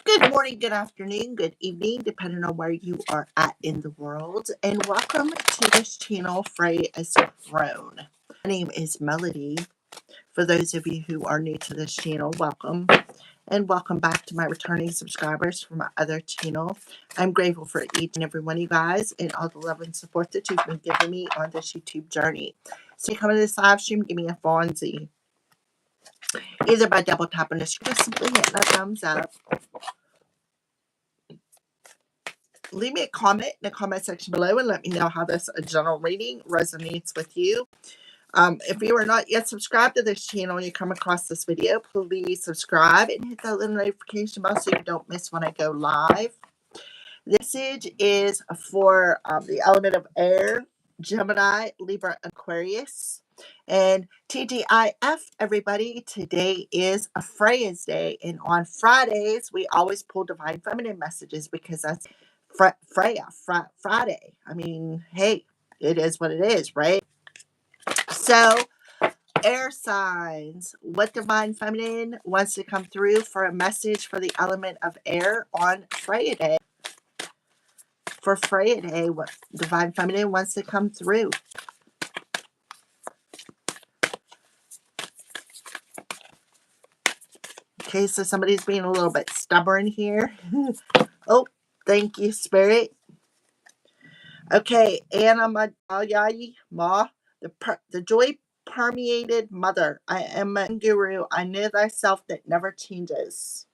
Good morning, good afternoon, good evening, depending on where you are at in the world. And welcome to this channel, Frey as Grown. My name is Melody. For those of you who are new to this channel, welcome. And welcome back to my returning subscribers from my other channel. I'm grateful for each and every one of you guys and all the love and support that you've been giving me on this YouTube journey. So you come into this live stream, give me a Fonzie. Either by double tapping the screen, just simply hitting a thumbs up. Leave me a comment in the comment section below and let me know how this general reading resonates with you. If you are not yet subscribed to this channel and you come across this video, please subscribe and hit that little notification bell so you don't miss when I go live. This message is for the element of air, Gemini, Libra, Aquarius. And TGIF, everybody, today is a Freya's Day. And on Fridays, we always pull Divine Feminine messages because that's Freya, Friday. I mean, hey, it is what it is, right? So, air signs, what Divine Feminine wants to come through for a message for the element of air on Freya Day. For Freya Day, what Divine Feminine wants to come through. Okay, so somebody's being a little bit stubborn here. Oh, thank you, Spirit. Okay, Anna Madhyai Ma, the joy permeated mother. I am a guru. I know thyself that never changes.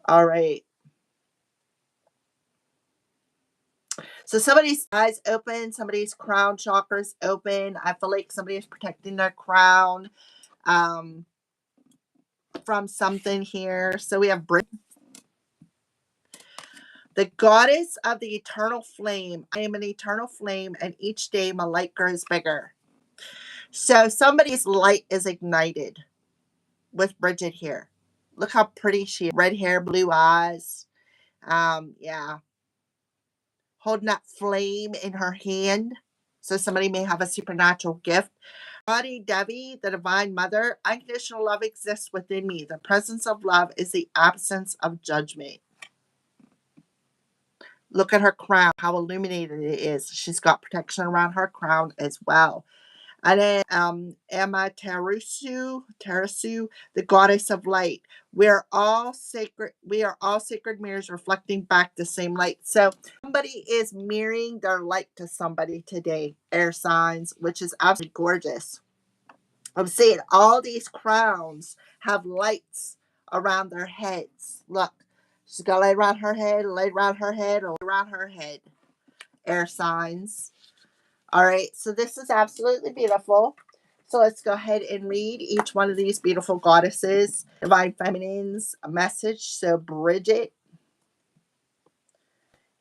All right. So somebody's eyes open, somebody's crown chakras open. I feel like somebody is protecting their crown from something here. So we have the goddess of the eternal flame. I am an eternal flame, and each day my light grows bigger. So somebody's light is ignited with Bridget here. Look how pretty she is. Red hair, blue eyes. Yeah. Holding that flame in her hand. So somebody may have a supernatural gift. Adi Devi, the Divine Mother, unconditional love exists within me. The presence of love is the absence of judgment. Look at her crown, how illuminated it is. She's got protection around her crown as well. And then Amaterasu, the goddess of light. We are all sacred mirrors reflecting back the same light. So somebody is mirroring their light to somebody today, air signs, which is absolutely gorgeous. I'm seeing all these crowns have lights around their heads. Look, she's got light around her head, light around her head, around her head. Air signs. All right, so this is absolutely beautiful. So let's go ahead and read each one of these beautiful goddesses, Divine Feminines, a message. So Bridget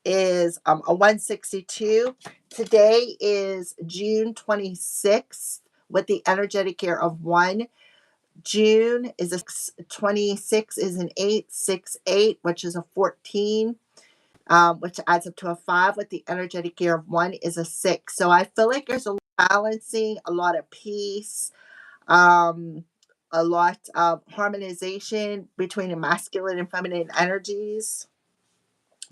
is a 162. Today is June 26th with the energetic year of 1. June is a 26 is an 868, which is a 14. Which adds up to a 5 with the energetic year of 1 is a 6. So I feel like there's a balancing, a lot of peace, a lot of harmonization between the masculine and feminine energies.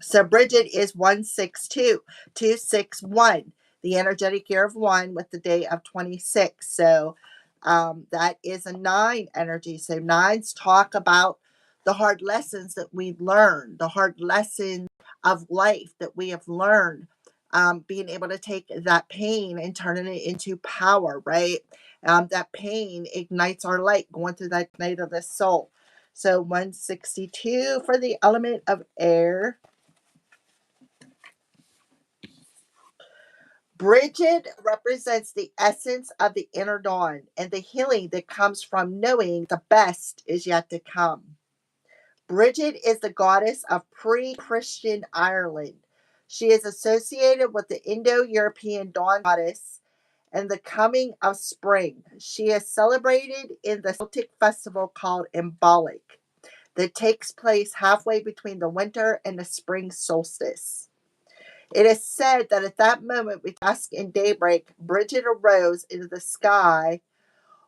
So Bridget is 162, 261, the energetic year of 1 with the day of 26. So that is a 9 energy. So 9s talk about the hard lessons that we've learned, the hard lessons of life that we have learned, being able to take that pain and turning it into power, right? That pain ignites our light, going through that night of the soul. So 162 for the element of air. Bridget represents the essence of the inner dawn and the healing that comes from knowing the best is yet to come. Bridget is the goddess of pre-Christian Ireland. She is associated with the Indo-European dawn goddess and the coming of spring. She is celebrated in the Celtic festival called Imbolc that takes place halfway between the winter and the spring solstice. It is said that at that moment, with dusk and daybreak, Bridget arose into the sky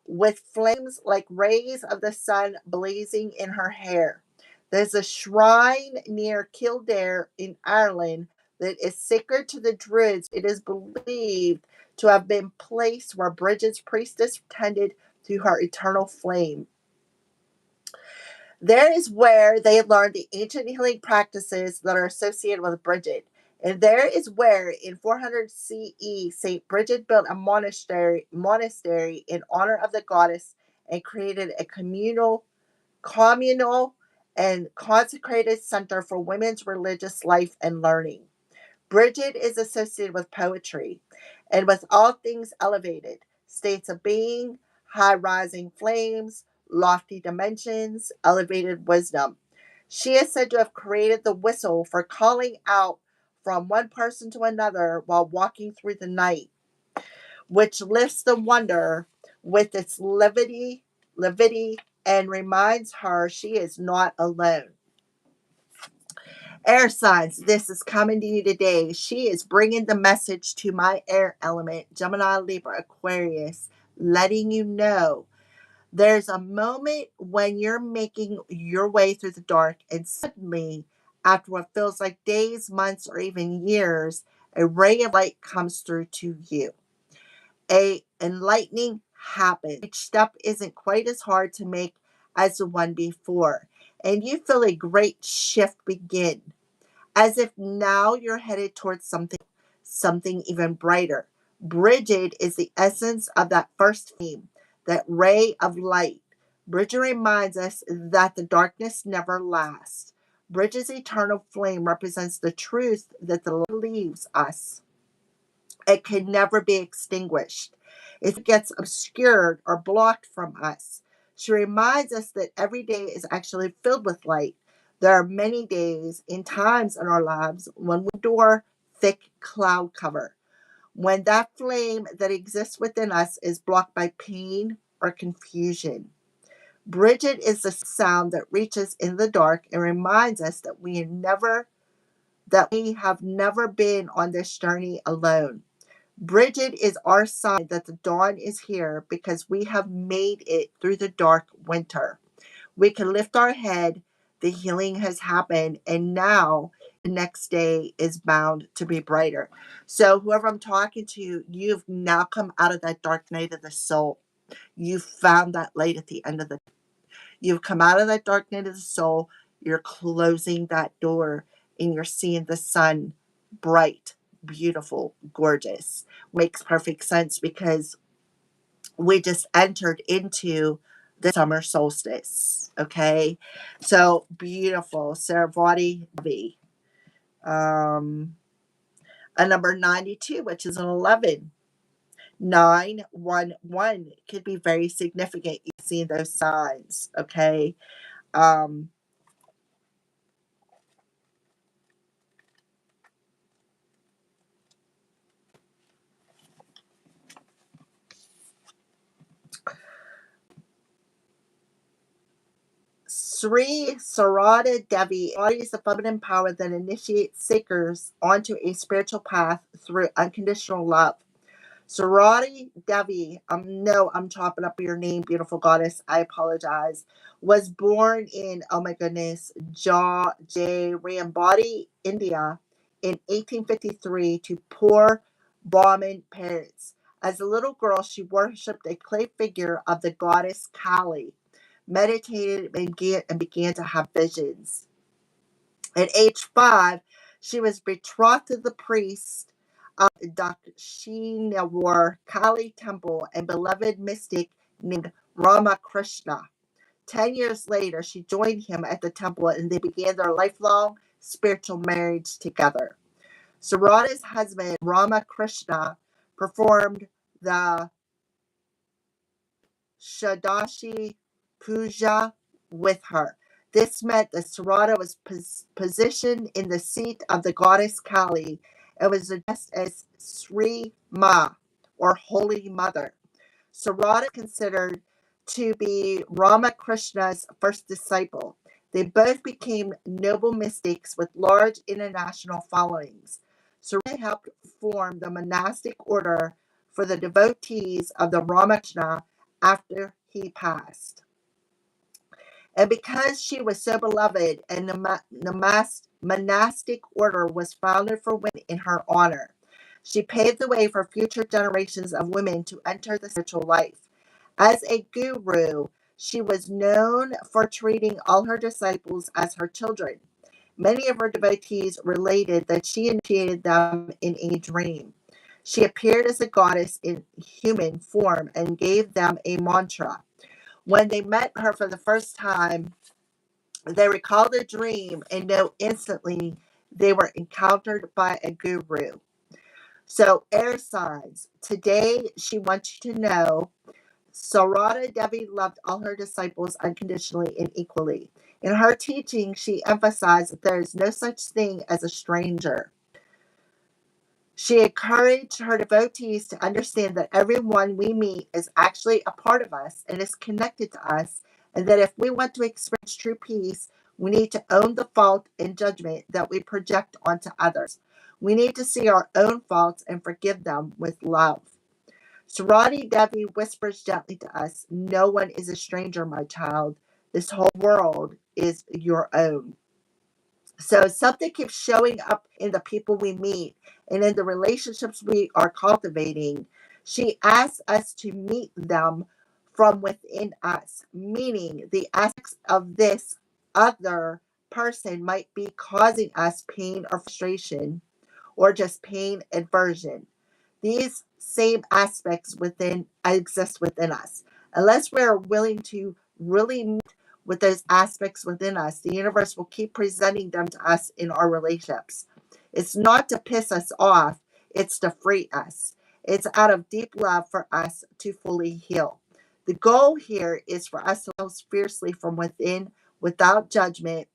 with flames like rays of the sun blazing in her hair. There's a shrine near Kildare in Ireland that is sacred to the Druids. It is believed to have been placed where Bridget's priestess tended to her eternal flame. There is where they learned the ancient healing practices that are associated with Bridget. And there is where, in 400 CE, St. Bridget built a monastery in honor of the goddess and created a communal and consecrated center for women's religious life and learning. Bridget is associated with poetry and with all things elevated, states of being, high rising flames, lofty dimensions, elevated wisdom. She is said to have created the whistle for calling out from one person to another while walking through the night, which lifts the wonder with its levity and reminds her she is not alone. Air signs, this is coming to you today. She is bringing the message to my air element, Gemini, Libra, Aquarius, letting you know there's a moment when you're making your way through the dark, and suddenly, after what feels like days, months, or even years, a ray of light comes through to you. A enlightening happens. Each step isn't quite as hard to make as the one before, and you feel a great shift begin, as if now you're headed towards something even brighter. Bridget is the essence of that first flame, that ray of light. Bridget reminds us that the darkness never lasts. Bridget's eternal flame represents the truth that the light leaves us. It can never be extinguished. It gets obscured or blocked from us. She reminds us that every day is actually filled with light. There are many days and times in our lives when we endure thick cloud cover, when that flame that exists within us is blocked by pain or confusion. Bridget is the sound that reaches in the dark and reminds us that we have never been on this journey alone. Bridget is our sign that the dawn is here because we have made it through the dark winter. We can lift our head, the healing has happened, and now the next day is bound to be brighter. So, whoever I'm talking to, you've now come out of that dark night of the soul. You've found that light at the end of the. You've come out of that dark night of the soul. You're closing that door and you're seeing the sun bright, beautiful, gorgeous. Makes perfect sense because we just entered into the summer solstice. Okay. So beautiful. Saravati Devi. Um, a number 92, which is an 11. 911 could be very significant. You've seen those signs. Okay. Um, Sri Sarada Devi embodies the feminine power that initiates seekers onto a spiritual path through unconditional love. Sarati Devi, no, I'm chopping up your name, beautiful goddess. I apologize. Was born in, oh my goodness, Rambadi, India in 1853 to poor Brahmin parents. As a little girl, she worshipped a clay figure of the goddess Kali, meditated and began to have visions. At age 5, she was betrothed to the priest of Dakshinawar Kali Temple and beloved mystic named Ramakrishna. 10 years later, she joined him at the temple and they began their lifelong spiritual marriage together. Sarada's husband, Ramakrishna, performed the Shadashi Puja with her. This meant that Sarada was positioned in the seat of the goddess Kali and was addressed as Sri Ma, or Holy Mother. Sarada is considered to be Ramakrishna's first disciple. They both became noble mystics with large international followings. Sarada helped form the monastic order for the devotees of the Ramakrishna after he passed. And because she was so beloved, a monastic order was founded for women in her honor. She paved the way for future generations of women to enter the spiritual life. As a guru, she was known for treating all her disciples as her children. Many of her devotees related that she initiated them in a dream. She appeared as a goddess in human form and gave them a mantra. When they met her for the first time, they recalled the dream and know instantly they were encountered by a guru. So, air signs. Today, she wants you to know Sarada Devi loved all her disciples unconditionally and equally. In her teaching, she emphasized that there is no such thing as a stranger. She encouraged her devotees to understand that everyone we meet is actually a part of us and is connected to us, and that if we want to experience true peace, we need to own the fault and judgment that we project onto others. We need to see our own faults and forgive them with love. Sarati Devi whispers gently to us, "No one is a stranger, my child. This whole world is your own." So something keeps showing up in the people we meet and in the relationships we are cultivating. She asks us to meet them from within us, meaning the aspects of this other person might be causing us pain or frustration or just pain and aversion. These same aspects within exist within us. Unless we're willing to really meet with those aspects within us, the universe will keep presenting them to us in our relationships. It's not to piss us off, it's to free us. It's out of deep love for us to fully heal. The goal here is for us to love fiercely from within, without judgment,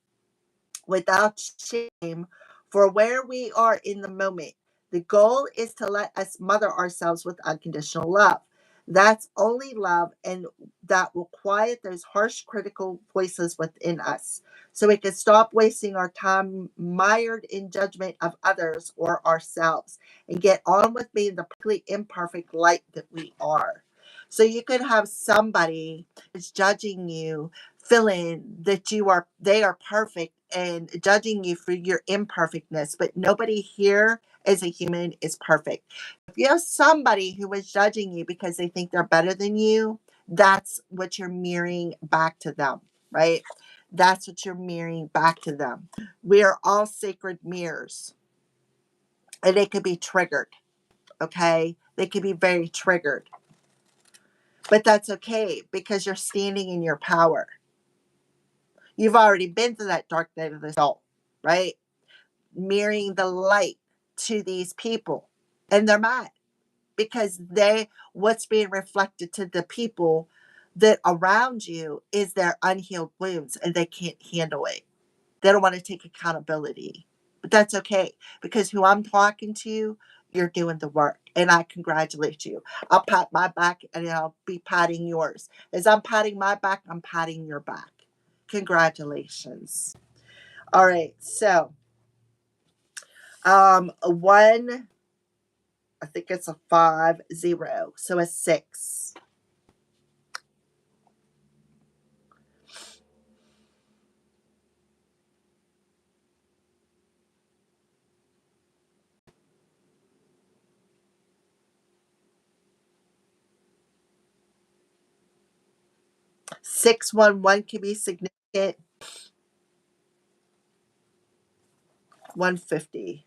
without shame, for where we are in the moment. The goal is to let us mother ourselves with unconditional love. That's only love, and that will quiet those harsh, critical voices within us so we can stop wasting our time mired in judgment of others or ourselves and get on with being the perfectly imperfect light that we are. So you could have somebody that's judging you, feeling that they are perfect and judging you for your imperfectness, but nobody here as a human is perfect. If you have somebody who is judging you because they think they're better than you, that's what you're mirroring back to them, right? That's what you're mirroring back to them. We are all sacred mirrors, and they could be triggered, okay? They could be very triggered, but that's okay because you're standing in your power. You've already been through that dark night of the soul, right? Mirroring the light to these people, and they're mad because what's being reflected to the people that around you is their unhealed wounds, and they can't handle it. They don't want to take accountability, but that's okay because who I'm talking to, you're doing the work, and I congratulate you. I'll pat my back and I'll be patting yours. As I'm patting my back, I'm patting your back. Congratulations. All right, so one, I think it's a 5-0, so a 6. 611 can be significant. 150.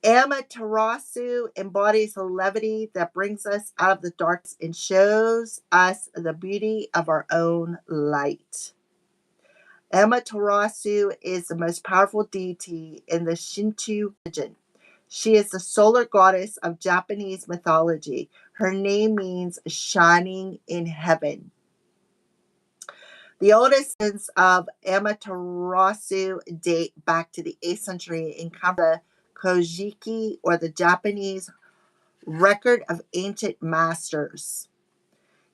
Amaterasu embodies the levity that brings us out of the darkness and shows us the beauty of our own light. Amaterasu is the most powerful deity in the Shinto religion. She is the solar goddess of Japanese mythology. Her name means shining in heaven. The oldest instances of Amaterasu date back to the 8th century and come from the Kojiki, or the Japanese record of ancient masters.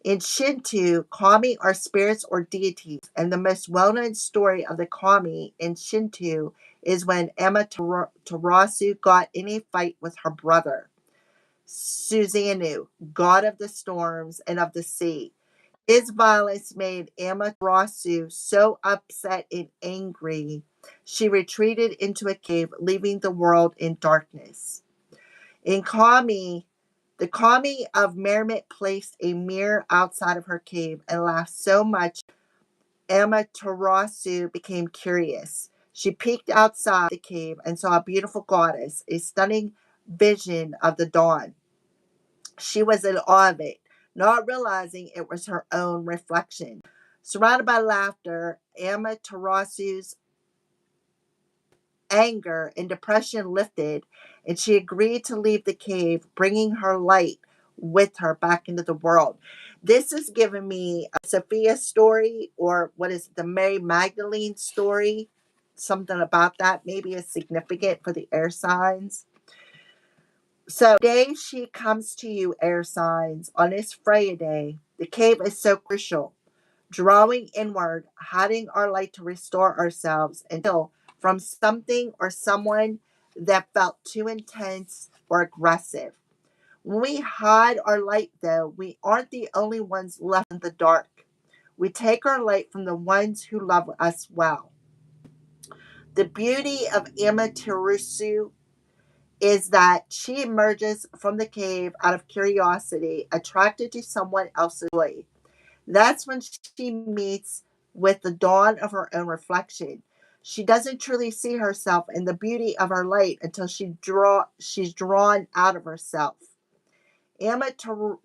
In Shinto, kami are spirits or deities, and the most well-known story of the kami in Shinto is when Amaterasu got in a fight with her brother. Susanoo, god of the storms and of the sea. His violence made Amaterasu so upset and angry, she retreated into a cave, leaving the world in darkness. In Kami, the Kami of Mermit placed a mirror outside of her cave and laughed so much Amaterasu became curious. She peeked outside the cave and saw a beautiful goddess, a stunning vision of the dawn. She was in awe of it, not realizing it was her own reflection. Surrounded by laughter, Amaterasu's anger and depression lifted, and she agreed to leave the cave, bringing her light with her back into the world. This has given me a Sophia story, or what is it, the Mary Magdalene story? Something about that maybe is significant for the air signs. So today she comes to you, air signs, on this Freya day. The cave is so crucial. Drawing inward, hiding our light to restore ourselves until from something or someone that felt too intense or aggressive. When we hide our light, though, we aren't the only ones left in the dark. We take our light from the ones who love us well. The beauty of Amaterasu is that she emerges from the cave out of curiosity, attracted to someone else's joy. That's when she meets with the dawn of her own reflection. She doesn't truly see herself in the beauty of her light until she's drawn out of herself. Amaterasu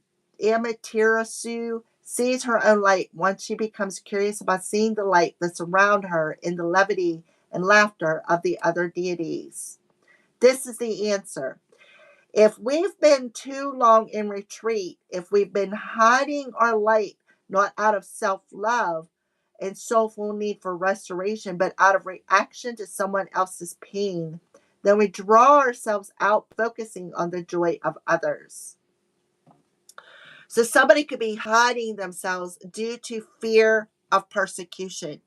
sees her own light once she becomes curious about seeing the light that's around her in the levity and laughter of the other deities. This is the answer. If we've been too long in retreat, if we've been hiding our light, not out of self love and soulful need for restoration, but out of reaction to someone else's pain, then we draw ourselves out focusing on the joy of others. So somebody could be hiding themselves due to fear of persecution,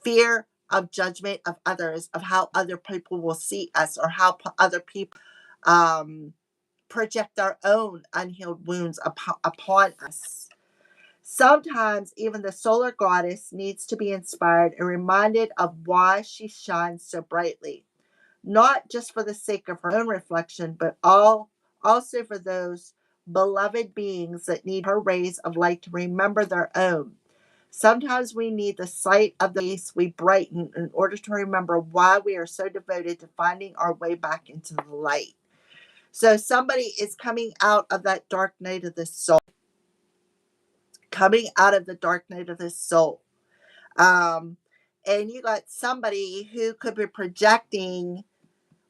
fear of judgment of others, of how other people will see us, or how other people project our own unhealed wounds upon us. Sometimes even the solar goddess needs to be inspired and reminded of why she shines so brightly, not just for the sake of her own reflection, but also for those beloved beings that need her rays of light to remember their own. Sometimes we need the sight of the face we brighten in order to remember why we are so devoted to finding our way back into the light. So somebody is coming out of that dark night of the soul, coming out of the dark night of the soul. Um, and you got somebody who could be projecting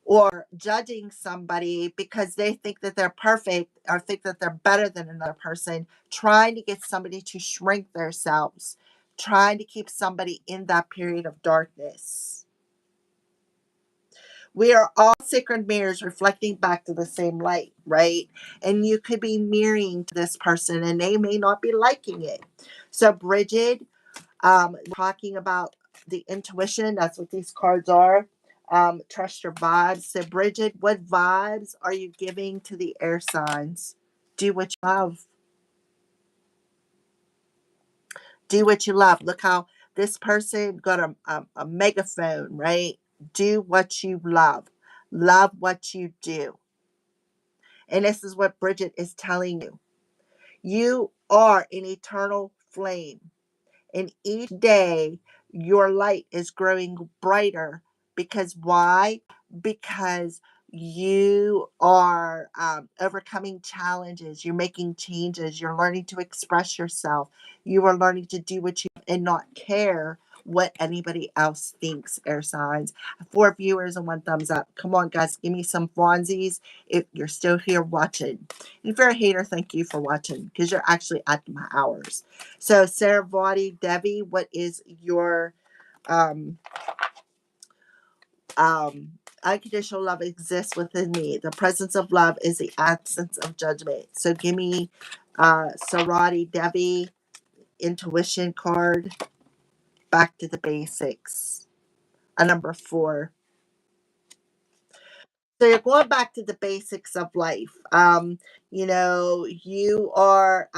or judging somebody because they think that they're perfect or think that they're better than another person, trying to get somebody to shrink themselves, trying to keep somebody in that period of darkness. We are all sacred mirrors reflecting back to the same light, right? And you could be mirroring to this person and they may not be liking it. So, Bridget, talking about the intuition, that's what these cards are. Trust your vibes. So, Bridget, what vibes are you giving to the air signs? Do what you love. Do what you love. Look how this person got a megaphone, right? Do what you love. Love what you do. And this is what Bridget is telling you. You are an eternal flame. And each day, your light is growing brighter. Because why? Because you are overcoming challenges. You're making changes. You're learning to express yourself. You are learning to do what you and not care what anybody else thinks, air signs. 4 viewers and 1 thumbs up. Come on, guys, give me some Fonzies if you're still here watching. And if you're a hater, thank you for watching because you're actually at my hours. So, Sarah Vaughty, Debbie, what is your um, unconditional love exists within me. The presence of love is the absence of judgment. So, give me Sarati, Debbie, intuition card, back to the basics. A number 4. So you're going back to the basics of life. You are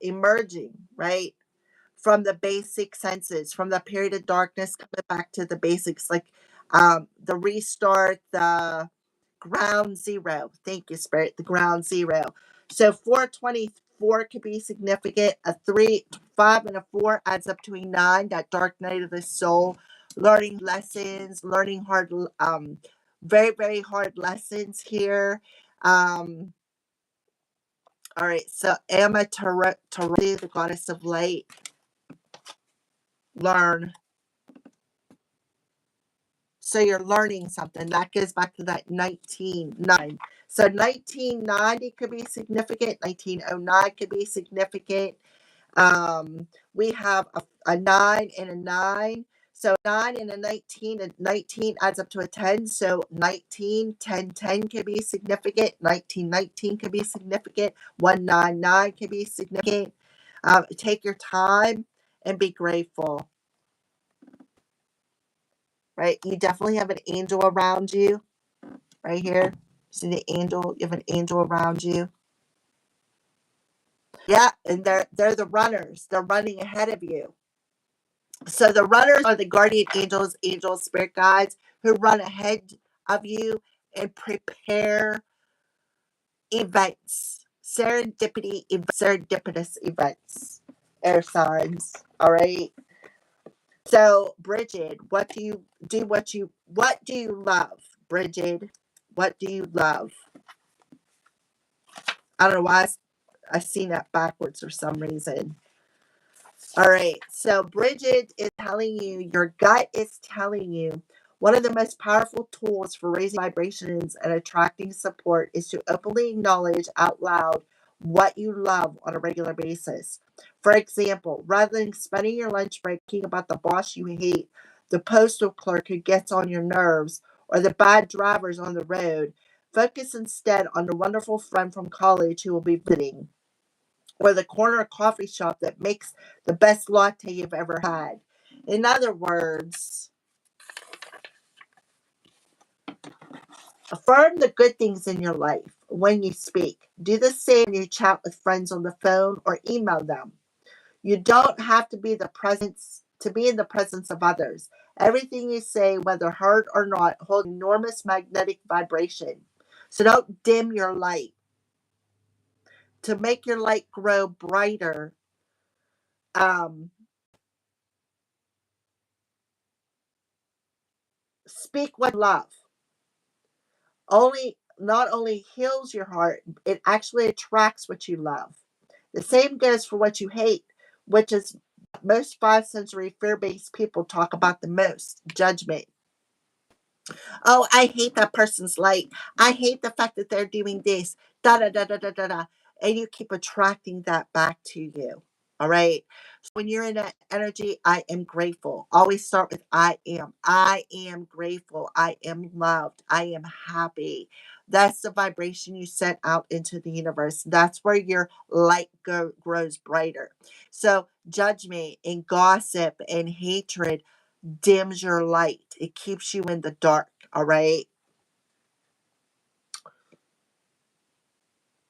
emerging, right? From the basic senses, from the period of darkness, coming back to the basics, like the restart, the ground zero. Thank you, Spirit, the ground zero. So 424 could be significant. A 3, 5, and a 4 adds up to a 9, that dark night of the soul, learning lessons, learning very, very hard lessons here. All right, so Amaterasu, the goddess of light, learn. So you're learning something. That goes back to that 1990. So 1990 could be significant. 1909 could be significant. We have a 9 and a 9. So 9 and a 19, and 19 adds up to a 10. So 19, 10, 10 could be significant. 1919 could be significant. 199 could be significant. Take your time and be grateful. Right? You definitely have an angel around you right here. See the angel? You have an angel around you. Yeah, and they're the runners. They're running ahead of you. So the runners are the guardian angels, spirit guides who run ahead of you and prepare events, serendipitous events, air signs. All right. So, Bridget, what do you do? What do you love, Bridget? What do you love? I don't know why I seen that backwards for some reason. All right. So Bridget is telling you, your gut is telling you, one of the most powerful tools for raising vibrations and attracting support is to openly acknowledge out loud what you love on a regular basis. For example, rather than spending your lunch break thinking about the boss you hate, the postal clerk who gets on your nerves, or the bad drivers on the road, focus instead on the wonderful friend from college who will be visiting, or the corner coffee shop that makes the best latte you've ever had. In other words, affirm the good things in your life when you speak. Do the same when you chat with friends on the phone or email them. You don't have to be in the presence of others. Everything you say, whether heard or not, holds enormous magnetic vibration. So don't dim your light. To make your light grow brighter, um, speak what you love. Not only heals your heart, it actually attracts what you love. The same goes for what you hate, which is most five sensory fear based people talk about the most: judgment. Oh, I hate that person's light. I hate the fact that they're doing this. Da da da da da da da. And you keep attracting that back to you. All right. So when you're in that energy, I am grateful. Always start with I am. I am grateful. I am loved. I am happy. That's the vibration you sent out into the universe. That's where your light grows brighter. So judgment and gossip and hatred dims your light. It keeps you in the dark. All right.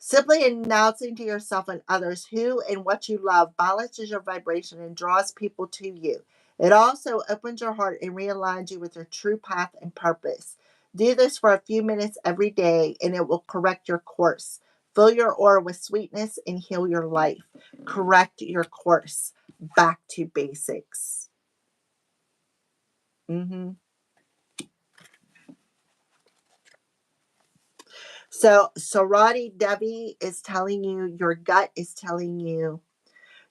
Simply announcing to yourself and others who and what you love balances your vibration and draws people to you. It also opens your heart and realigns you with your true path and purpose. Do this for a few minutes every day and it will correct your course. Fill your aura with sweetness and heal your life. Correct your course back to basics. Mm-hmm. So Sarati Devi is telling you, your gut is telling you,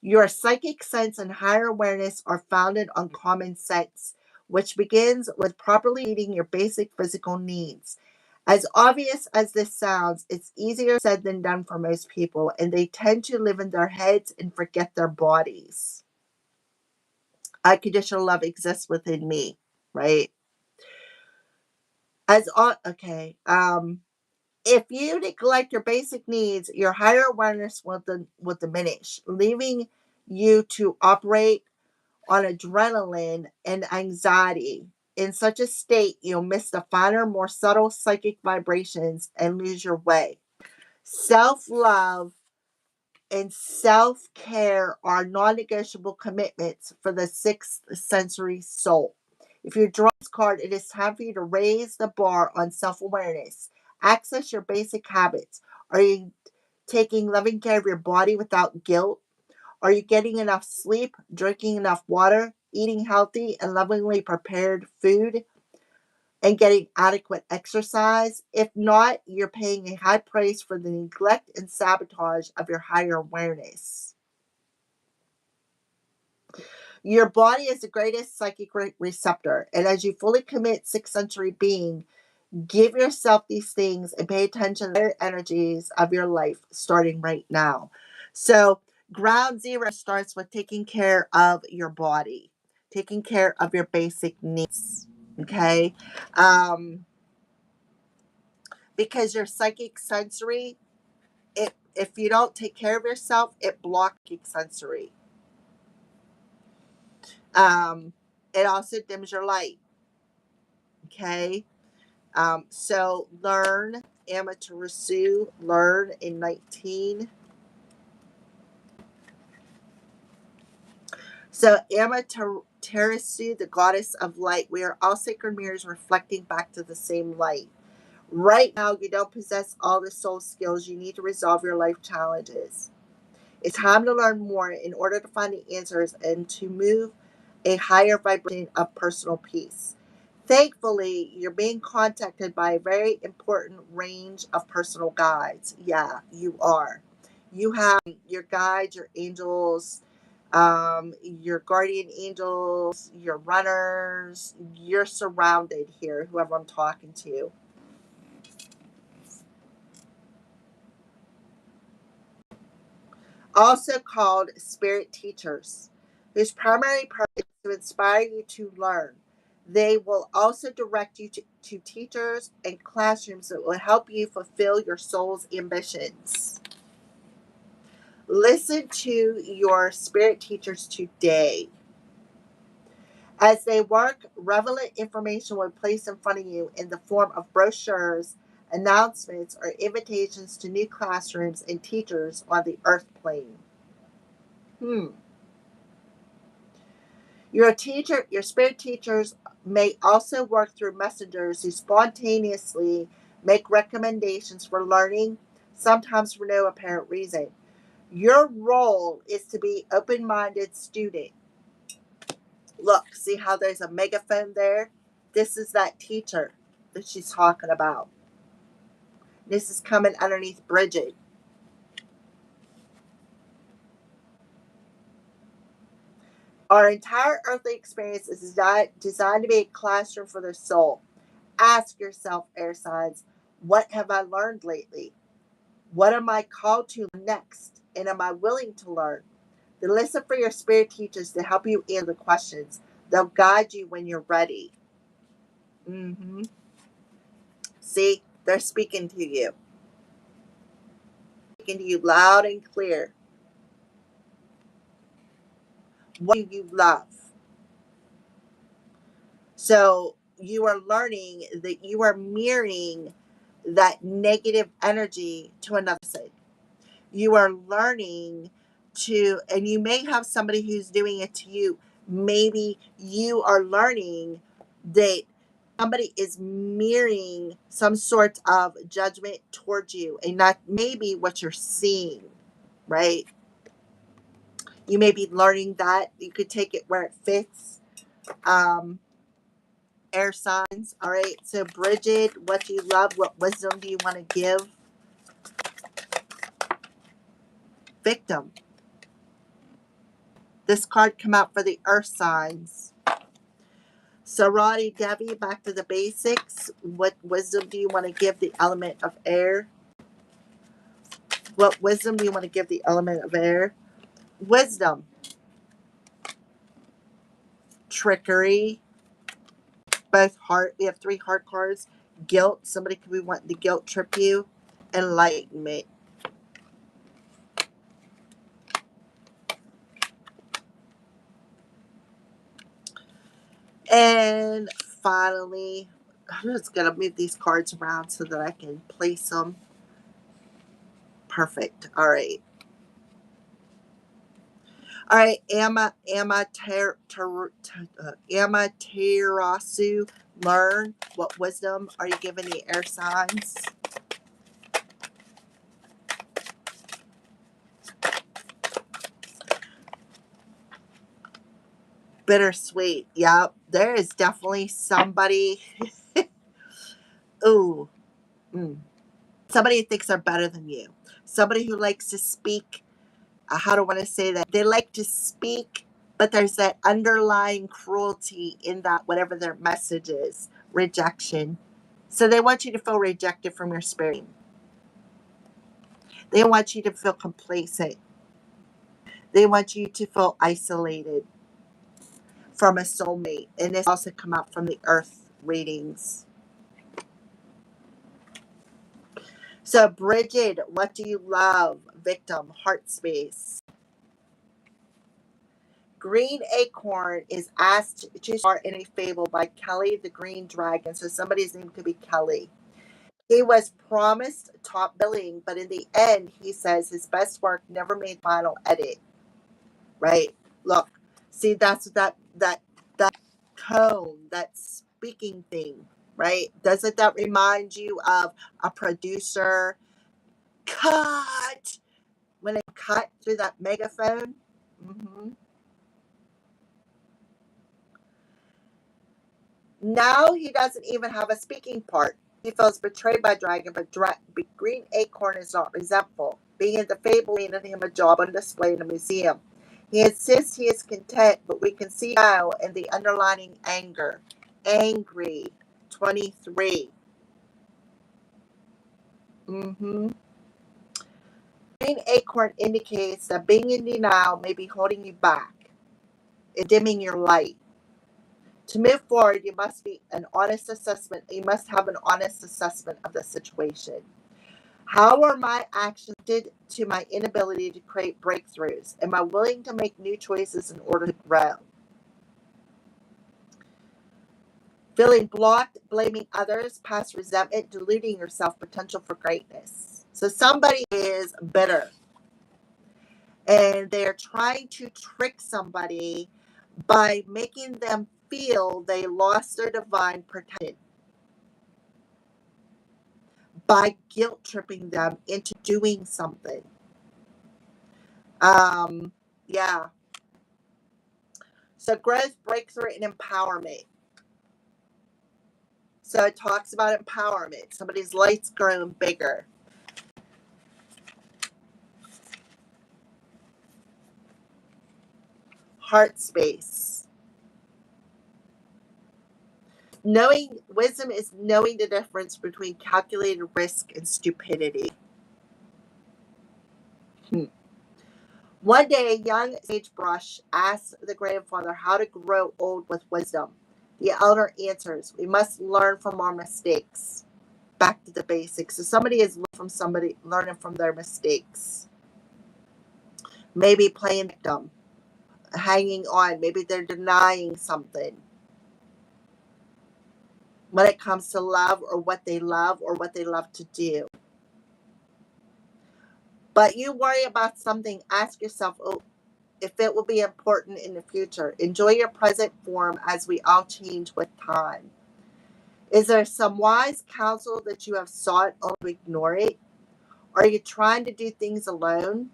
your psychic sense and higher awareness are founded on common sense, which begins with properly meeting your basic physical needs. As obvious as this sounds, it's easier said than done for most people, and they tend to live in their heads and forget their bodies. Unconditional love exists within me, right? Okay. If you neglect your basic needs, your higher awareness will diminish, leaving you to operate on adrenaline and anxiety. In such a state, you'll miss the finer, more subtle psychic vibrations and lose your way. Self love and self care are non negotiable commitments for the sixth sensory soul. If you draw this card, it is time for you to raise the bar on self awareness. Access your basic habits. Are you taking loving care of your body without guilt? Are you getting enough sleep, drinking enough water, eating healthy and lovingly prepared food, and getting adequate exercise? If not, you're paying a high price for the neglect and sabotage of your higher awareness. Your body is the greatest psychic receptor, and as you fully commit sixth sensory being, give yourself these things and pay attention to the energies of your life starting right now. So, ground zero starts with taking care of your body, taking care of your basic needs. Okay. Because your psychic sensory, if you don't take care of yourself, it blocks sensory. It also dims your light. Okay. So learn Amaterasu, learn in 19. So Amaterasu, the goddess of light, we are all sacred mirrors reflecting back to the same light. Right now, you don't possess all the soul skills you need to resolve your life challenges. It's time to learn more in order to find the answers and to move a higher vibration of personal peace. Thankfully, you're being contacted by a very important range of personal guides. Yeah, you are. You have your guides, your angels, your guardian angels, your runners. You're surrounded here, whoever I'm talking to. Also called spirit teachers, whose primary purpose is to inspire you to learn. They will also direct you to teachers and classrooms that will help you fulfill your soul's ambitions. Listen to your spirit teachers today. As they work, relevant information will be placed in front of you in the form of brochures, announcements, or invitations to new classrooms and teachers on the earth plane. Your spirit teachers may also work through messengers who spontaneously make recommendations for learning, sometimes for no apparent reason. Your role is to be open-minded student. Look, see how there's a megaphone there? This is that teacher that she's talking about. This is coming underneath Bridget. Our entire earthly experience is designed to be a classroom for the soul. Ask yourself, air signs, what have I learned lately? What am I called to next? And am I willing to learn? Then listen for your spirit teachers to help you answer the questions. They'll guide you when you're ready. See, they're speaking to you. Speaking to you loud and clear. What do you love? So you are learning that you are mirroring that negative energy to another side. You are learning to, and you may have somebody who's doing it to you. Maybe you are learning that somebody is mirroring some sort of judgment towards you and not maybe what you're seeing, right? You may be learning that. You could take it where it fits. Um, Air signs. All right. So, Bridget, what do you love? What wisdom do you want to give? Victim. This card come out for the earth signs. Sarati Devi, back to the basics. What wisdom do you want to give the element of air? What wisdom do you want to give the element of air? Wisdom. Trickery. Both heart. We have 3 heart cards. Guilt. Somebody could be wanting to guilt trip you. Enlightenment. And finally, I'm just going to move these cards around so that I can place them. Perfect. All right. All right, Amaterasu, learn what wisdom are you giving the air signs? Bittersweet. Yep, there is definitely somebody. Ooh, somebody who thinks they're better than you. Somebody who likes to speak. How do I want to say that? They like to speak, but there's that underlying cruelty in that, whatever their message is, rejection. So they want you to feel rejected from your spirit. They want you to feel complacent. They want you to feel isolated from a soulmate. And this also come out from the earth readings. So Bridget, what do you love? Victim, heart space. Green Acorn is asked to star in a fable by Kelly the Green Dragon. So somebody's name could be Kelly. He was promised top billing, but in the end, he says his best work never made final edit. Right? Look, see, that's that tone, that speaking thing, right? Doesn't that remind you of a producer cut when they cut through that megaphone? Mm-hmm. Now he doesn't even have a speaking part. He feels betrayed by Dragon, but Green Acorn is not resentful. Being in the fable landed him a job on display in a museum. He insists he is content, but we can see now in the underlining anger. Angry. 23. Mm-hmm. Green Acorn indicates that being in denial may be holding you back, dimming your light. To move forward, you must be an honest assessment. You must have an honest assessment of the situation. How are my actions did to my inability to create breakthroughs? Am I willing to make new choices in order to grow? Feeling blocked, blaming others, past resentment, deluding yourself, potential for greatness. So somebody is bitter and they're trying to trick somebody by making them feel they lost their divine protection, by guilt tripping them into doing something. Um, yeah. So growth, breakthrough, and empowerment. So it talks about empowerment. Somebody's light's growing bigger. Heart space. Knowing wisdom is knowing the difference between calculated risk and stupidity. One day, a young sagebrush asks the grandfather how to grow old with wisdom. The elder answers, "We must learn from our mistakes." Back to the basics. So somebody is learning from their mistakes. Maybe playing victim, hanging on. Maybe they're denying something when it comes to love or what they love to do. But you worry about something, ask yourself, oh, if it will be important in the future. Enjoy your present form as we all change with time. Is there some wise counsel that you have sought only to ignore it? Are you trying to do things alone?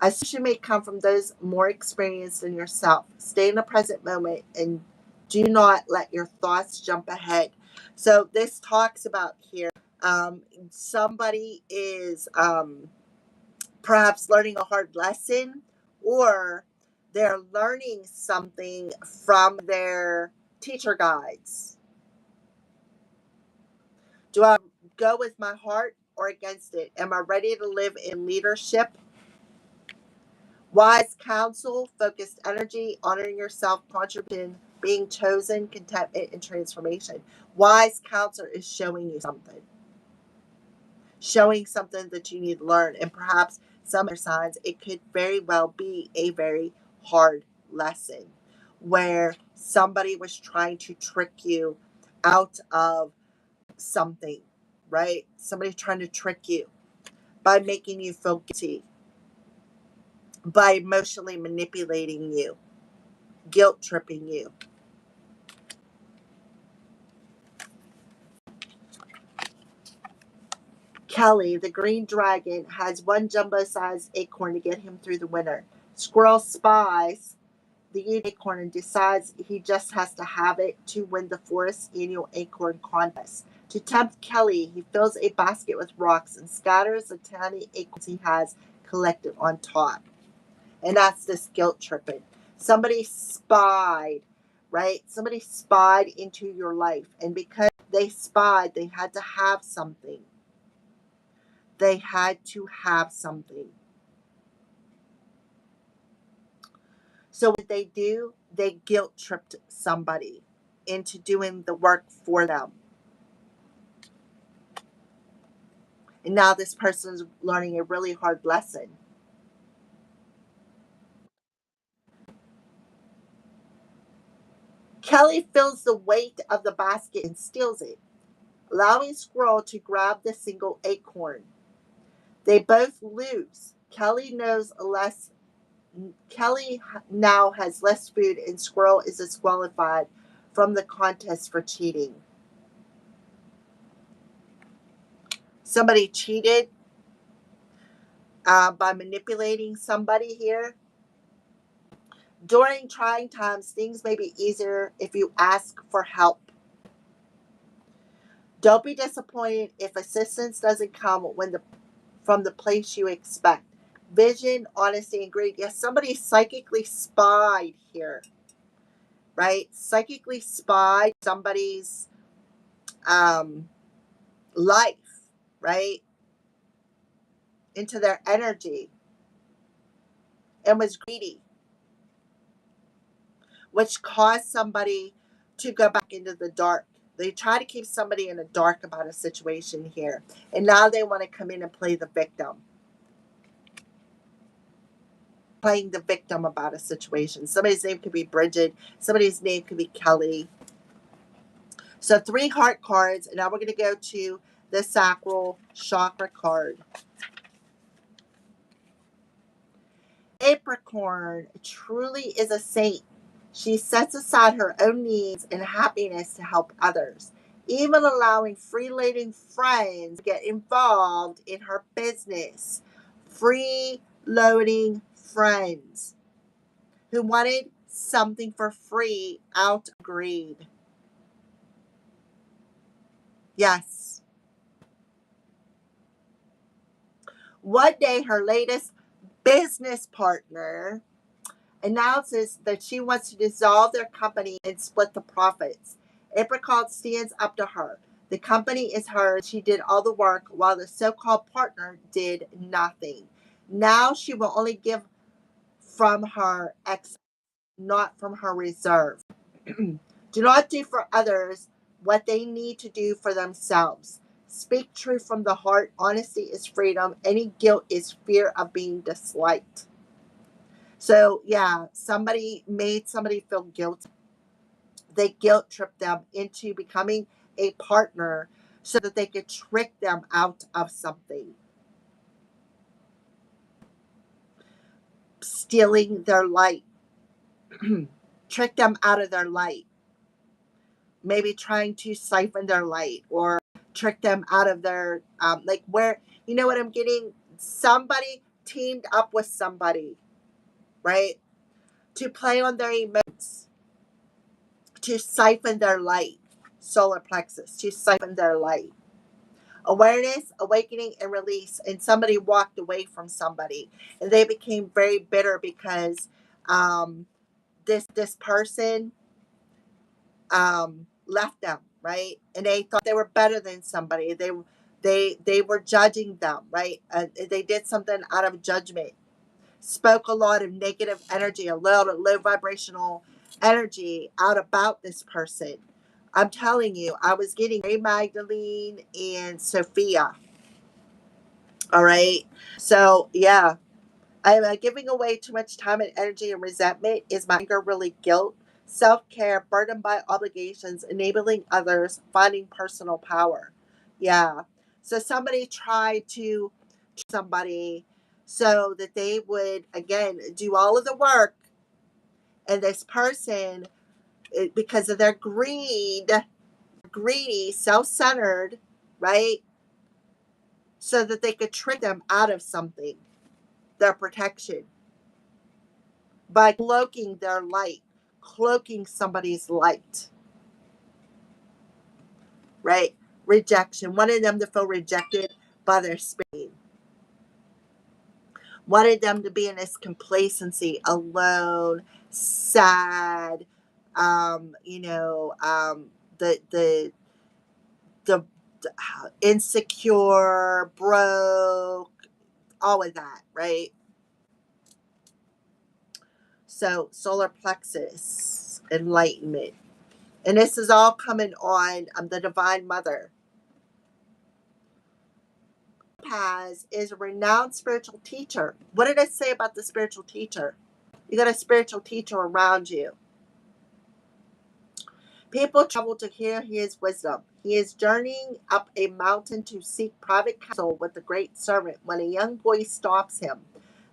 A solution may come from those more experienced than yourself. Stay in the present moment and do not let your thoughts jump ahead. So this talks about here, somebody is perhaps learning a hard lesson, or they're learning something from their teacher guides. Do I go with my heart or against it? Am I ready to live in leadership? Wise counsel, focused energy, honoring yourself, contribution, being chosen, contentment, and transformation. Wise counsel is showing something that you need to learn. And perhaps some other signs, it could very well be a very hard lesson. where somebody was trying to trick you out of something, right? Somebody trying to trick you by making you feel guilty, by emotionally manipulating you, guilt tripping you. Kelly, the green dragon, has one jumbo-sized acorn to get him through the winter. Squirrel spies the unicorn and decides he just has to have it to win the forest's annual acorn contest. To tempt Kelly, he fills a basket with rocks and scatters the tiny acorns he has collected on top. And that's this guilt tripping. Somebody spied, right? Somebody spied into your life. And because they spied, they had to have something. They had to have something. So what did they do? They guilt tripped somebody into doing the work for them. And now this person is learning a really hard lesson. Kelly feels the weight of the basket and steals it, allowing Squirrel to grab the single acorn. They both lose. Kelly now has less food, and Squirrel is disqualified from the contest for cheating. Somebody cheated by manipulating somebody here. During trying times, things may be easier if you ask for help. Don't be disappointed if assistance doesn't come from the place you expect. Vision, honesty, and greed. Yes, somebody psychically spied here, right? Psychically spied somebody's um, life, right? Into their energy and was greedy, which caused somebody to go back into the dark. They try to keep somebody in the dark about a situation here. And now they want to come in and play the victim. Playing the victim about a situation. Somebody's name could be Bridget. Somebody's name could be Kelly. So 3 heart cards. And now we're going to go to the sacral chakra card. Capricorn truly is a saint. She sets aside her own needs and happiness to help others, even allowing freeloading friends to get involved in her business. Freeloading friends who wanted something for free out of greed. Yes. One day, her latest business partner announces that she wants to dissolve their company and split the profits. Apricot stands up to her. The company is hers. She did all the work while the so called partner did nothing. Now she will only give from her excess, not from her reserve. Do not do for others what they need to do for themselves. Speak truth from the heart. Honesty is freedom. Any guilt is fear of being disliked. So, yeah, somebody made somebody feel guilty. They guilt tripped them into becoming a partner so that they could trick them out of something, stealing their light, trick them out of their light, maybe trying to siphon their light or trick them out of their, like, where, you know what I'm getting? Somebody teamed up with somebody, right? To play on their emotions, to siphon their light, solar plexus, to siphon their light. Awareness, awakening, and release. And somebody walked away from somebody, and they became very bitter because um, this person left them, right? And they thought they were better than somebody. They were judging them, right? They did something out of judgment. Spoke a lot of negative energy, a lot of low vibrational energy out about this person. I'm telling you, I was getting Mary Magdalene and Sophia. All right. So, yeah, I'm giving away too much time and energy and resentment. Is my anger really guilt? self-care, burdened by obligations, enabling others, finding personal power. Yeah. So somebody tried to somebody so that they would again do all of the work, and this person, because of their greedy, self-centered, right? So that they could trick them out of something, their protection, by cloaking their light, cloaking somebody's light, right? Rejection. Wanted them to feel rejected by their spirit. Wanted them to be in this complacency, alone, sad, the the insecure, broke, all of that, right? So solar plexus, enlightenment. And this is all coming on the Divine Mother. Paz is a renowned spiritual teacher. What did I say about the spiritual teacher? You got a spiritual teacher around you. People travel to hear his wisdom. He is journeying up a mountain to seek private counsel with the great servant when a young boy stops him.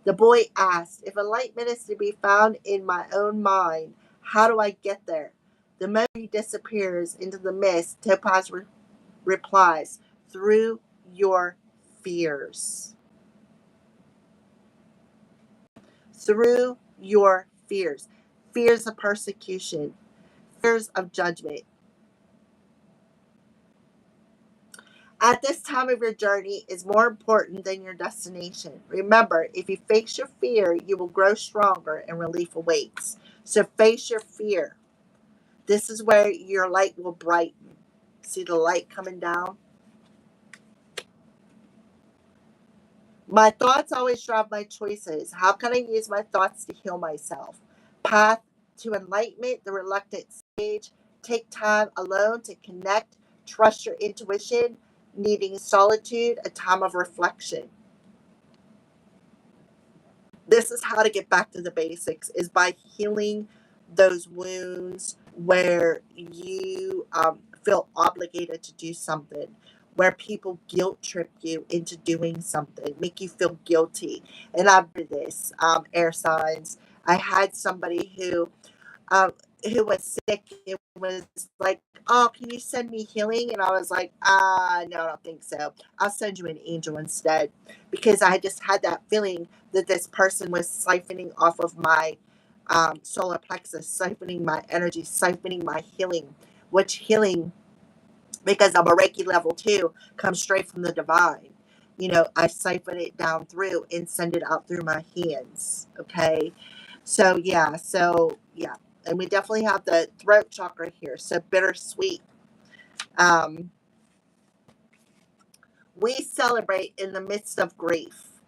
The boy asks, if enlightenment is to be found in my own mind, how do I get there? The moment he disappears into the mist, Topaz replies, through your fears. Through your fears. Fears of persecution, fears of judgment. At this time of your journey is more important than your destination. Remember, if you face your fear, you will grow stronger and relief awaits. So face your fear. This is where your light will brighten. See the light coming down? My thoughts always drive my choices. How can I use my thoughts to heal myself? Path to enlightenment, the reluctant stage. Take time alone to connect. Trust your intuition. Needing solitude, a time of reflection. This is how to get back to the basics, is by healing those wounds where you feel obligated to do something, where people guilt trip you into doing something, make you feel guilty. And I've done this, air signs. I had somebody um, who was sick and was like, oh, can you send me healing? And I was like, no, I don't think so. I'll send you an angel instead. Because I just had that feeling that this person was siphoning off of my solar plexus, siphoning my energy, siphoning my healing, which healing, because I'm a Reiki level 2, comes straight from the divine. I siphon it down through and send it out through my hands. Okay. So yeah. And we definitely have the throat chakra here. So bittersweet. Um, we celebrate in the midst of grief.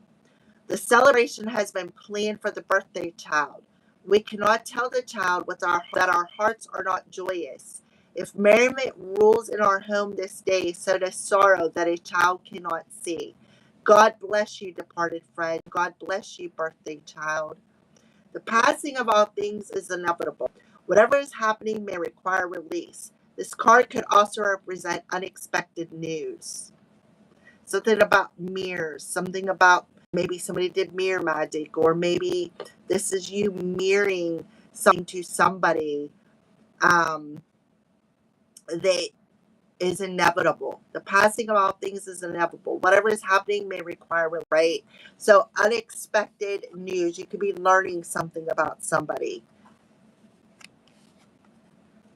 The celebration has been planned for the birthday child. We cannot tell the child that our hearts are not joyous. If merriment rules in our home this day, so does sorrow that a child cannot see. God bless you, departed friend. God bless you, birthday child. The passing of all things is inevitable. Whatever is happening may require release. This card could also represent unexpected news. Something about mirrors, something about maybe somebody did mirror magic, or maybe this is you mirroring something to somebody that is inevitable. The passing of all things is inevitable. Whatever is happening may require, right? So, unexpected news. You could be learning something about somebody.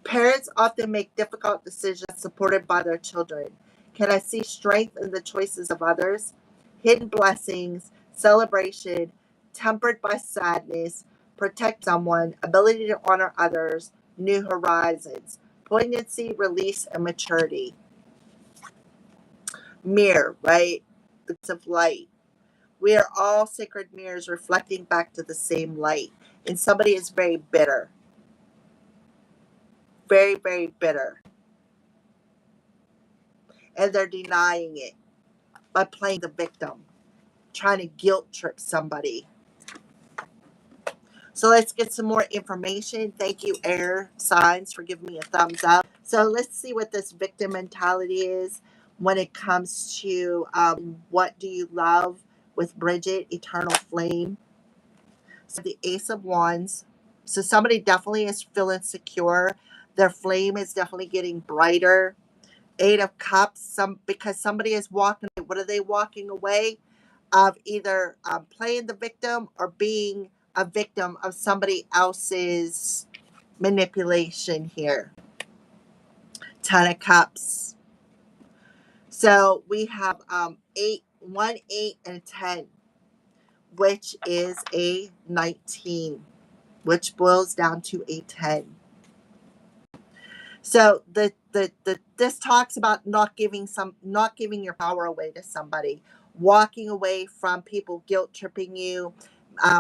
Parents often make difficult decisions supported by their children. Can I see strength in the choices of others? Hidden blessings, celebration, tempered by sadness, protect someone, ability to honor others, new horizons, poignancy, release, and maturity. Mirror, right? The of light. We are all sacred mirrors reflecting back to the same light. And somebody is very bitter, very, very bitter, and they're denying it by playing the victim, trying to guilt trip somebody. So let's get some more information. Thank you, air signs, for giving me a thumbs up. So let's see what this victim mentality is when it comes to what do you love with Bridget, Eternal Flame. So the Ace of Wands. So somebody definitely is feeling secure. Their flame is definitely getting brighter. Eight of Cups. Because somebody is walking. What are they walking away? Of either playing the victim or being a victim of somebody else's manipulation here. Ten of Cups. So we have 8, 1, 8, and a 10, which is a 19, which boils down to a 10. So this talks about not giving your power away to somebody, walking away from people guilt tripping you,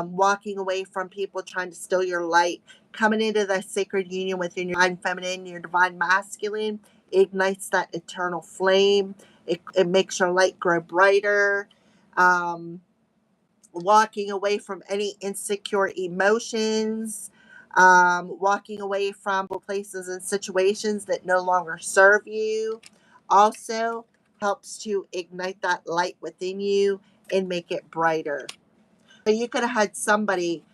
walking away from people trying to steal your light, coming into the sacred union within your divine feminine, your divine masculine, ignites that eternal flame. It makes your light grow brighter. Um, Walking away from any insecure emotions, walking away from places and situations that no longer serve you, also helps to ignite that light within you and make it brighter. So you could have had somebody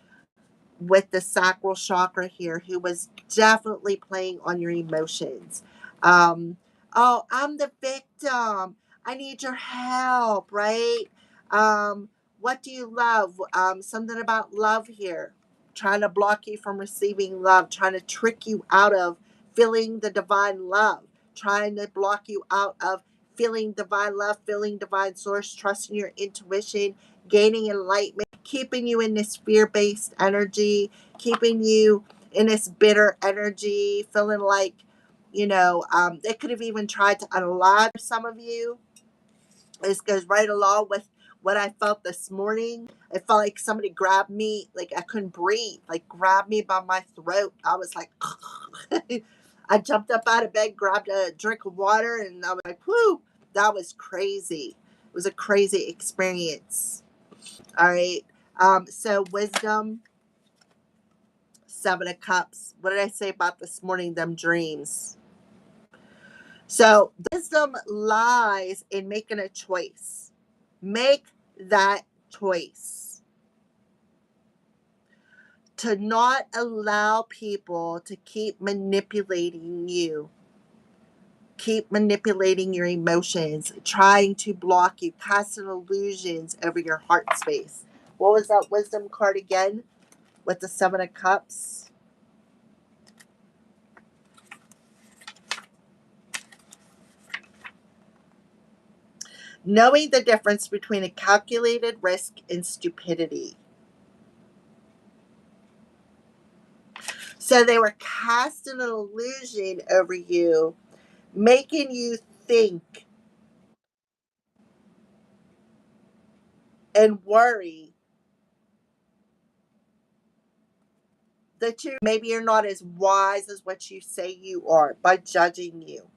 with the sacral chakra here who was definitely playing on your emotions. Um, oh, I'm the victim. I need your help, right? Um, what do you love? Something about love here. Trying to block you from receiving love, trying to trick you out of feeling the divine love, trying to block you out of feeling divine love, feeling divine source, trusting your intuition, gaining enlightenment, keeping you in this fear-based energy, keeping you in this bitter energy, feeling like, they could have even tried to unalive some of you. This goes right along with what I felt this morning. It felt like somebody grabbed me, like I couldn't breathe, like grabbed me by my throat. I was like, I jumped up out of bed, grabbed a drink of water, and I was like, whoo, that was crazy. It was a crazy experience. All right. So wisdom, 7 of Cups. What did I say about this morning? Them dreams. So wisdom lies in making a choice. Make that choice to not allow people to keep manipulating you, keep manipulating your emotions, trying to block you, casting illusions over your heart space. What was that wisdom card again with the 7 of Cups? Knowing the difference between a calculated risk and stupidity. So they were casting an illusion over you, making you think and worry that maybe you're not as wise as what you say you are by judging you.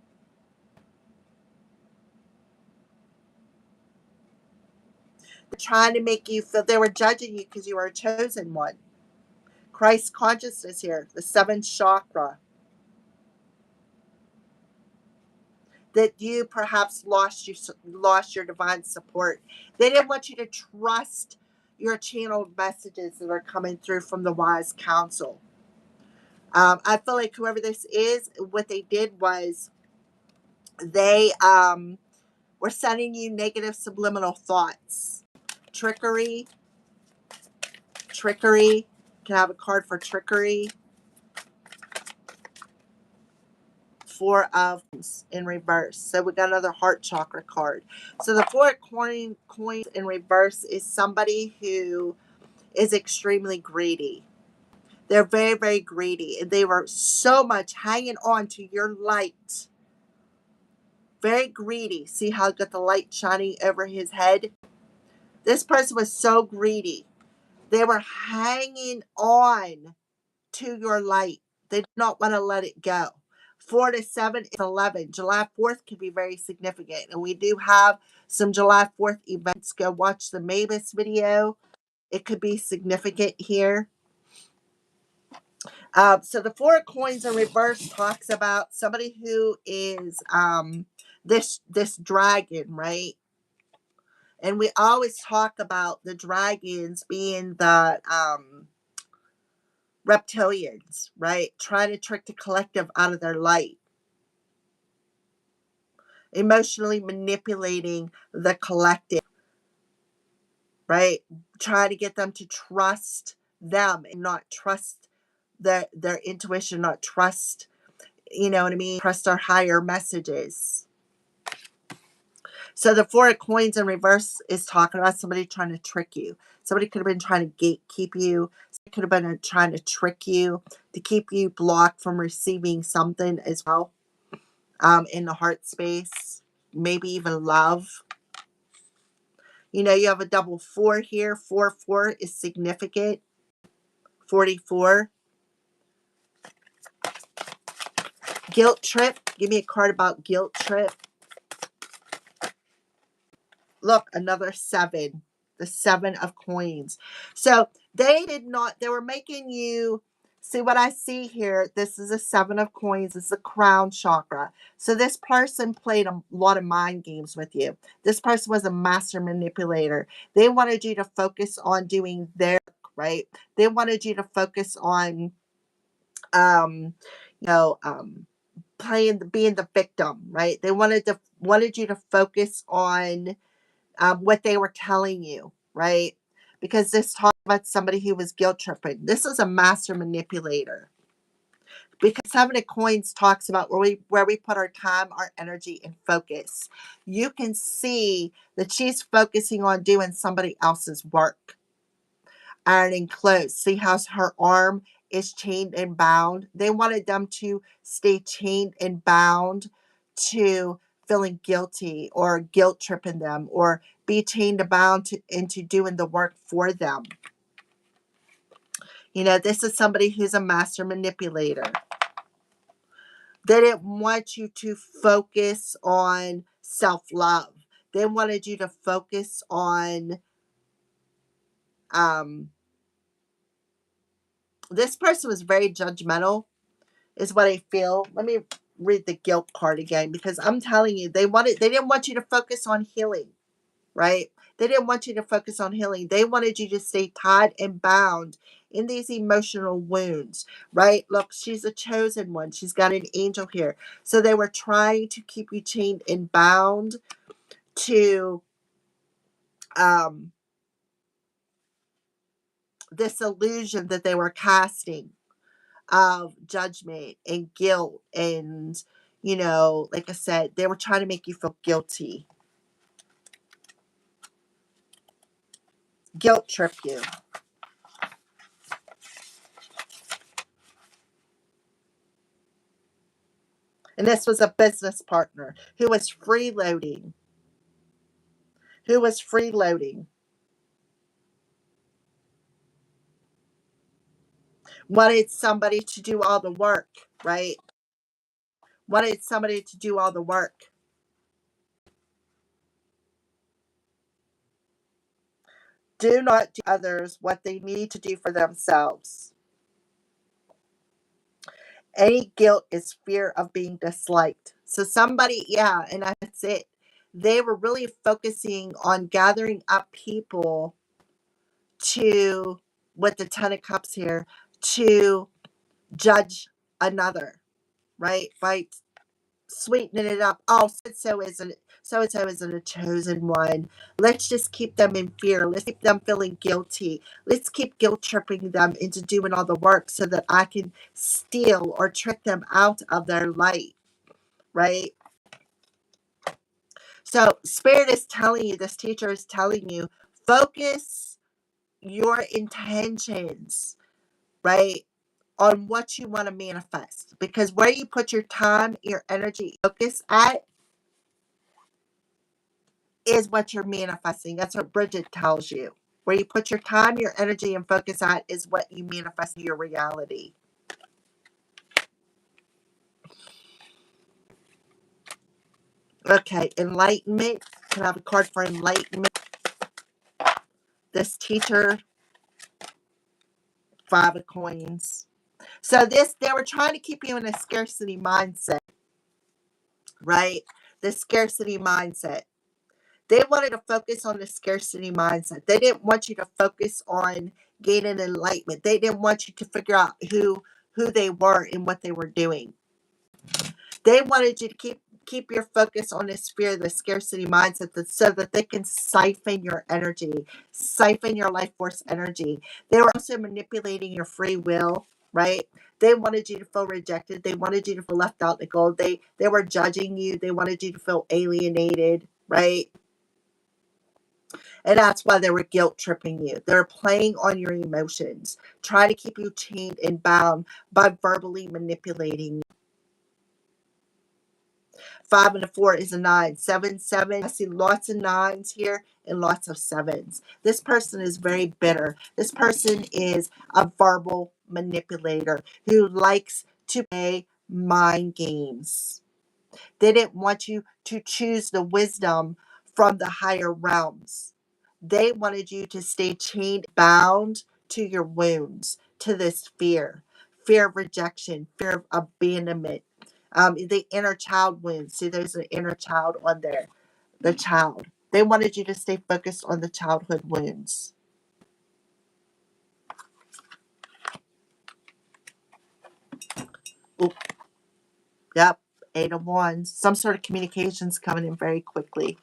They're trying to make you feel they were judging you because you were a chosen one. Christ consciousness here, the 7th chakra. That you perhaps lost your divine support. They didn't want you to trust your channeled messages that are coming through from the wise counsel. I feel like whoever this is, what they did was they were sending you negative subliminal thoughts. Trickery. Can I have a card for trickery? 4 of in reverse. So we got another heart chakra card. So the 4 coins in reverse is somebody who is extremely greedy. They're very, very greedy. And they were so much hanging on to your light. Very greedy. See how I got the light shining over his head? This person was so greedy. They were hanging on to your light. They did not want to let it go. 4 to 7 is 11. July 4th can be very significant. And we do have some July 4th events. Go watch the Mavis video. It could be significant here. So the Four of Coins in reverse talks about somebody who is this dragon, right? And we always talk about the dragons being the reptilians, right? Trying to trick the collective out of their light, emotionally manipulating the collective, right? Trying to get them to trust them and not trust their intuition, not trust, you know what I mean? Trust our higher messages. So the Four of Coins in reverse is talking about somebody trying to trick you. Somebody could have been trying to gatekeep you. Somebody could have been trying to trick you to keep you blocked from receiving something as well, in the heart space, maybe even love. You know, you have a double four here. 4 is significant. 44. Guilt trip. Give me a card about guilt trip. Look, another 7. The 7 of coins. So they were making you see what I see here. This is a 7 of coins. This is a crown chakra. So this person played a lot of mind games with you. This person was a master manipulator. They wanted you to focus on doing their work, right? They wanted you to focus on, um, you know, being the victim, right? They wanted you to focus on what they were telling you, right? Because this talks about somebody who was guilt tripping. This is a master manipulator. Because 7 of Coins talks about where we put our time, our energy, and focus. You can see that she's focusing on doing somebody else's work, ironing clothes. See how her arm is chained and bound? They wanted them to stay chained and bound to feeling guilty or guilt tripping them, or be chained and bound into doing the work for them. You know, this is somebody who's a master manipulator. They didn't want you to focus on self-love. They wanted you to focus on this person was very judgmental, is what I feel. Let me read the guilt card again, because I'm telling you, they didn't want you to focus on healing, right? They didn't want you to focus on healing. They wanted you to stay tied and bound in these emotional wounds, right? Look, she's a chosen one. She's got an angel here. So they were trying to keep you chained and bound to this illusion that they were casting of judgment and guilt. And, you know, like I said, they were trying to make you feel guilty, guilt trip you. And this was a business partner who was freeloading, who was freeloading, wanted somebody to do all the work, right? Wanted somebody to do all the work. Do not do others what they need to do for themselves. Any guilt is fear of being disliked. So somebody, yeah, and that's it. They were really focusing on gathering up people to, with the 10 of Cups here, to judge another, right? By sweetening it up. Oh, so and so isn't a chosen one. Let's just keep them in fear. Let's keep them feeling guilty. Let's keep guilt tripping them into doing all the work so that I can steal or trick them out of their light, right? So Spirit is telling you, this teacher is telling you, focus your intentions, right, on what you want to manifest. Because where you put your time, your energy, focus at is what you're manifesting. That's what Bridget tells you. Where you put your time, your energy, and focus at is what you manifest in your reality. Okay, enlightenment. Can I have a card for enlightenment? This teacher, 5 of Coins. So they were trying to keep you in a scarcity mindset, right? The scarcity mindset. They wanted to focus on the scarcity mindset. They didn't want you to focus on gaining enlightenment. They didn't want you to figure out who they were and what they were doing. They wanted you to keep your focus on this fear, the scarcity mindset, so that they can siphon your energy, siphon your life force energy. They were also manipulating your free will, right? They wanted you to feel rejected. They wanted you to feel left out in the cold. They were judging you. They wanted you to feel alienated, right? And that's why they were guilt tripping you. They're playing on your emotions, trying to keep you chained and bound by verbally manipulating you. 5 and a 4 is a 9. 7, 7. I see lots of 9s here and lots of 7s. This person is very bitter. This person is a verbal manipulator who likes to play mind games. They didn't want you to choose the wisdom from the higher realms. They wanted you to stay chained, bound to your wounds, to this fear of rejection, fear of abandonment, the inner child wounds. See, there's an inner child on there, the child. They wanted you to stay focused on the childhood wounds. Oop, yep, 8 of Wands. Some sort of communications coming in very quickly.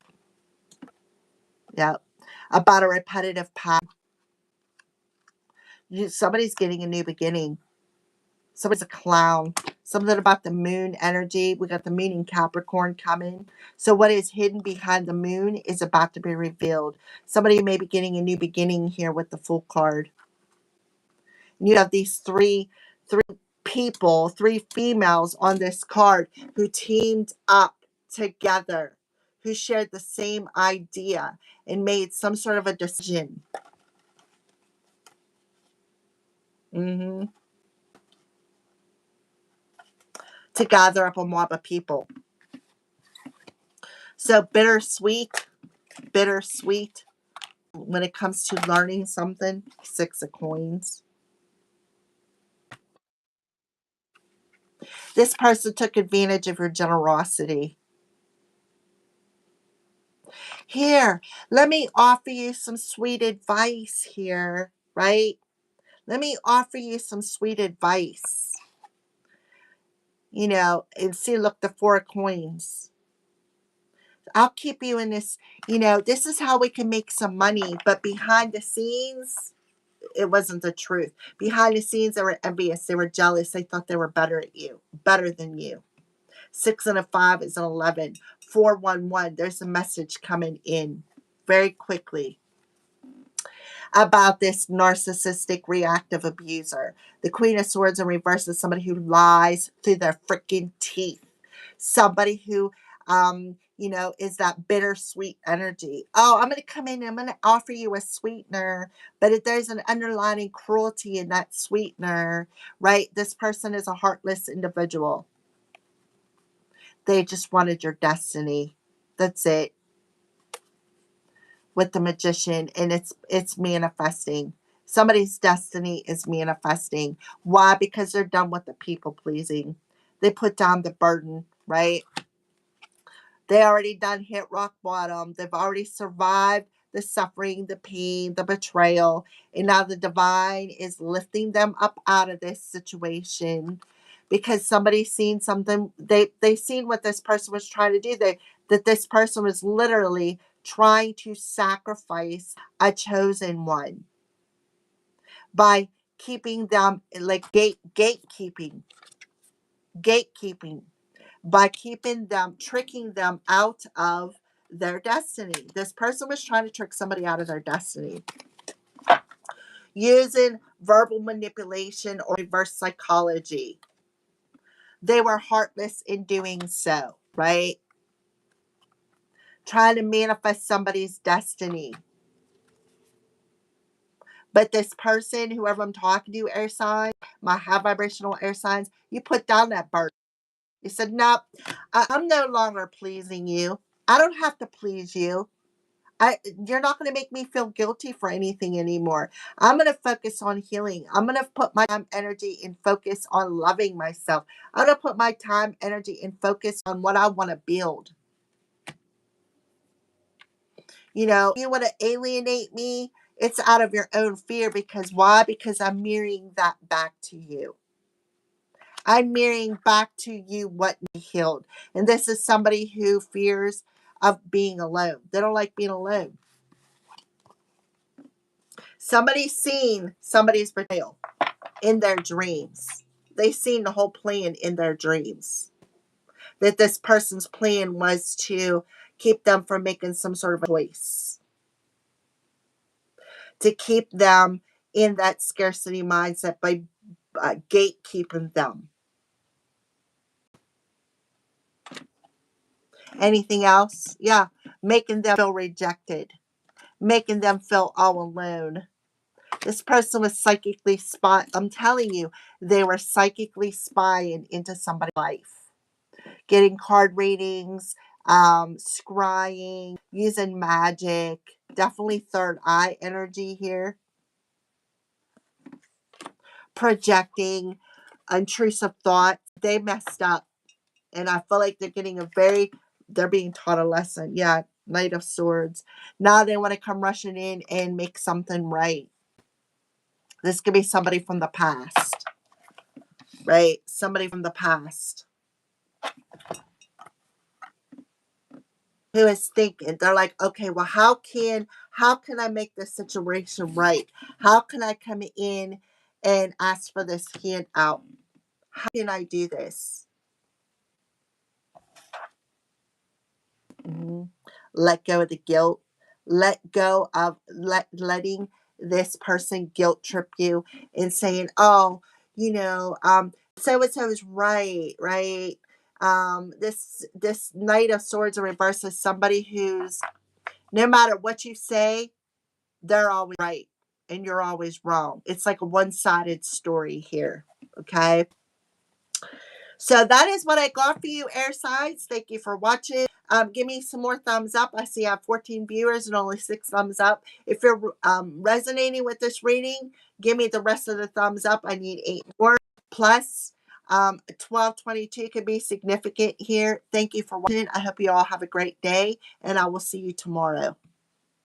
Yep, about a repetitive pattern. Somebody's getting a new beginning. Somebody's a clown. Something about the moon energy. We got the moon in Capricorn coming. So what is hidden behind the moon is about to be revealed. Somebody may be getting a new beginning here with the Fool card. And you have these three people, 3 females on this card who teamed up together, who shared the same idea and made some sort of a decision. To gather up a mob of people. So bittersweet when it comes to learning something. 6 of Coins. This person took advantage of your generosity. Here, let me offer you some sweet advice here, right? Let me offer you some sweet advice. And see, look, the 4 of Coins. I'll keep you in this, this is how we can make some money, but behind the scenes, it wasn't the truth. Behind the scenes, they were envious. They were jealous. They thought they were better than you. 6 and a 5 is an 11. 411. There's a message coming in very quickly about this narcissistic reactive abuser. The Queen of Swords in reverse is somebody who lies through their freaking teeth. Somebody who is that bittersweet energy. Oh, I'm going to come in and I'm going to offer you a sweetener, but if there's an underlying cruelty in that sweetener, right? This person is a heartless individual. They just wanted your destiny. That's it. With the Magician, and it's manifesting. Somebody's destiny is manifesting. Why? Because they're done with the people pleasing. They put down the burden, right? They already done hit rock bottom. They've already survived the suffering, the pain, the betrayal. And now the divine is lifting them up out of this situation because somebody's seen something. They seen what this person was trying to do. That this person was literally trying to sacrifice a chosen one by keeping them like gatekeeping by keeping them, tricking them out of their destiny. This person was trying to trick somebody out of their destiny using verbal manipulation or reverse psychology. They were heartless in doing so, right? Trying to manifest somebody's destiny. But this person, whoever I'm talking to, air sign, my high vibrational air signs, you put down that burden. You said, nope, I'm no longer pleasing you. I don't have to please you. You're not going to make me feel guilty for anything anymore. I'm going to focus on healing. I'm going to put my time, energy, and focus on loving myself. I'm going to put my time, energy, and focus on what I want to build. You want to alienate me, it's out of your own fear. Because why? Because I'm mirroring that back to you. I'm mirroring back to you what you healed. And this is somebody who fears of being alone. They don't like being alone. Somebody's seen somebody's betrayal in their dreams. They've seen the whole plan in their dreams. That this person's plan was to keep them from making some sort of a choice, to keep them in that scarcity mindset by gatekeeping them. Anything else? Yeah, making them feel rejected, making them feel all alone. This person was psychically I'm telling you, they were psychically spying into somebody's life, getting card readings, scrying, using magic. Definitely third eye energy here. Projecting intrusive thoughts. They messed up. And I feel like they're being taught a lesson. Yeah, Knight of Swords. Now they want to come rushing in and make something right. This could be somebody from the past, right? Somebody from the past who is thinking, they're like, okay, well, how can I make this situation right? How can I come in and ask for this handout? How can I do this? Mhm. Let go of the guilt. Let go of letting this person guilt trip you and saying, oh, so and so is right, right? This Knight of Swords in reverse is somebody who's, no matter what you say, they're always right and you're always wrong. It's like a one-sided story here. Okay. So that is what I got for you, air signs. Thank you for watching. Give me some more thumbs up. I see I have 14 viewers and only 6 thumbs up. If you're resonating with this reading, give me the rest of the thumbs up. I need 8 more. Plus, 1222 could be significant here. Thank you for watching. I hope you all have a great day, and I will see you tomorrow.